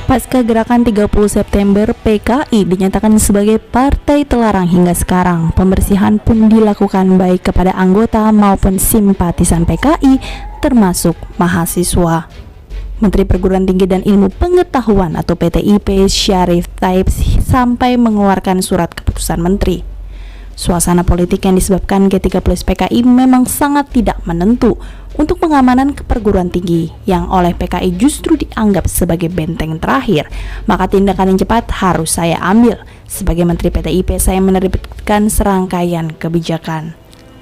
Pasca gerakan 30 September, PKI dinyatakan sebagai partai terlarang hingga sekarang. Pembersihan pun dilakukan baik kepada anggota maupun simpatisan PKI, termasuk mahasiswa. Menteri Perguruan Tinggi dan Ilmu Pengetahuan atau PTIP Syarif Taib sampai mengeluarkan surat keputusan menteri. Suasana politik yang disebabkan G30 PKI memang sangat tidak menentu untuk pengamanan ke perguruan tinggi yang oleh PKI justru dianggap sebagai benteng terakhir. Maka tindakan yang cepat harus saya ambil. Sebagai Menteri PTIP, saya menerbitkan serangkaian kebijakan.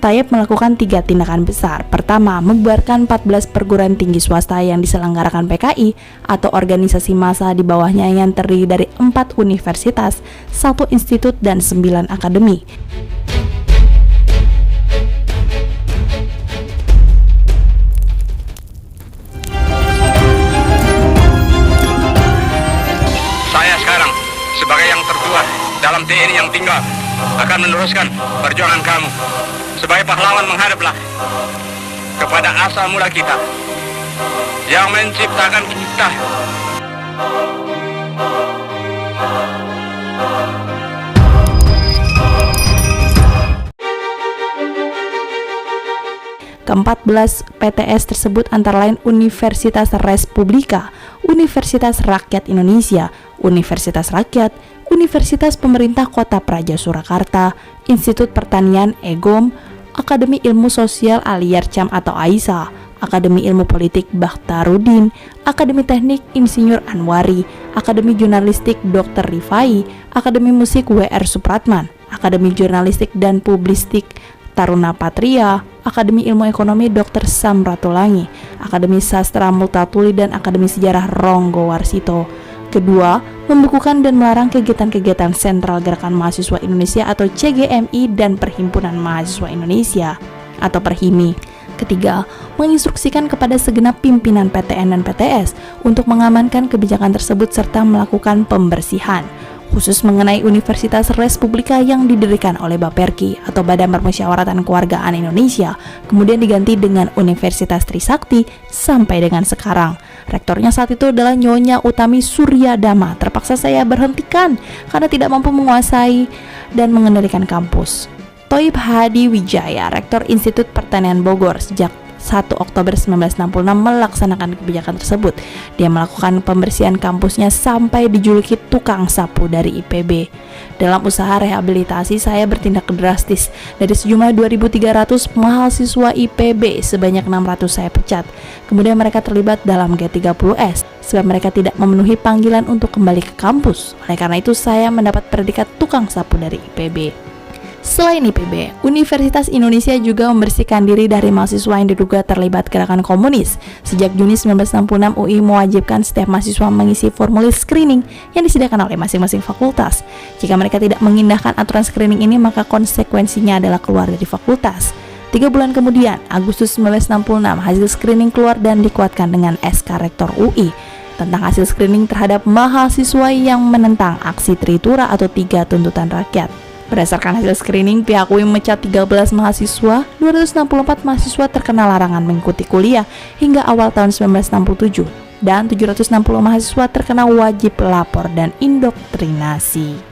Taib melakukan 3 tindakan besar. Pertama, membubarkan 14 perguruan tinggi swasta yang diselenggarakan PKI atau organisasi massa di bawahnya yang terdiri dari 4 universitas, 1 institut, dan 9 akademi. Saya sekarang, sebagai yang tertua dalam TNI yang tinggal, akan meneruskan perjuangan kamu. Sebagai pahlawan menghadaplah kepada asal mula kita yang menciptakan kita. Ke-14 PTS tersebut antara lain Universitas Respublika, Universitas Rakyat Indonesia, Universitas Rakyat, Universitas Pemerintah Kota Praja Surakarta, Institut Pertanian EGOM, Akademi Ilmu Sosial Aliyarcam atau AISA, Akademi Ilmu Politik Bakhtarudin, Akademi Teknik Insinyur Anwari, Akademi Jurnalistik Dr. Rifai, Akademi Musik WR Supratman, Akademi Jurnalistik dan Publistik Taruna Patria, Akademi Ilmu Ekonomi Dr. Samratulangi, Akademi Sastra Multatuli, dan Akademi Sejarah Ronggo Warsito. Kedua, membukukan dan melarang kegiatan-kegiatan Sentral Gerakan Mahasiswa Indonesia atau CGMI dan Perhimpunan Mahasiswa Indonesia atau Perhimi. Ketiga, menginstruksikan kepada segenap pimpinan PTN dan PTS untuk mengamankan kebijakan tersebut serta melakukan pembersihan, khusus mengenai Universitas Respublika yang didirikan oleh Baperki atau Badan Permusyawaratan Kewargaan Indonesia, kemudian diganti dengan Universitas Trisakti sampai dengan sekarang. Rektornya saat itu adalah Nyonya Utami Suryadama. Terpaksa saya berhentikan karena tidak mampu menguasai dan mengendalikan kampus. Thoib Hadi Wijaya, Rektor Institut Pertanian Bogor, sejak 1 Oktober 1966 melaksanakan kebijakan tersebut. Dia melakukan pembersihan kampusnya sampai dijuluki tukang sapu dari IPB. Dalam usaha rehabilitasi, saya bertindak drastis. Dari sejumlah 2.300 mahasiswa IPB, sebanyak 600 saya pecat. Kemudian mereka terlibat dalam G30S sebab mereka tidak memenuhi panggilan untuk kembali ke kampus. Oleh karena itu, saya mendapat predikat tukang sapu dari IPB. Selain IPB, Universitas Indonesia juga membersihkan diri dari mahasiswa yang diduga terlibat gerakan komunis. Sejak Juni 1966, UI mewajibkan setiap mahasiswa mengisi formulir screening yang disediakan oleh masing-masing fakultas. Jika mereka tidak mengindahkan aturan screening ini, maka konsekuensinya adalah keluar dari fakultas. 3 bulan kemudian, Agustus 1966, hasil screening keluar dan dikuatkan dengan SK Rektor UI tentang hasil screening terhadap mahasiswa yang menentang aksi Tritura atau 3 tuntutan rakyat. Berdasarkan hasil screening, pihak UI memecat 13 mahasiswa, 264 mahasiswa terkena larangan mengikuti kuliah hingga awal tahun 1967, dan 760 mahasiswa terkena wajib lapor dan indoktrinasi.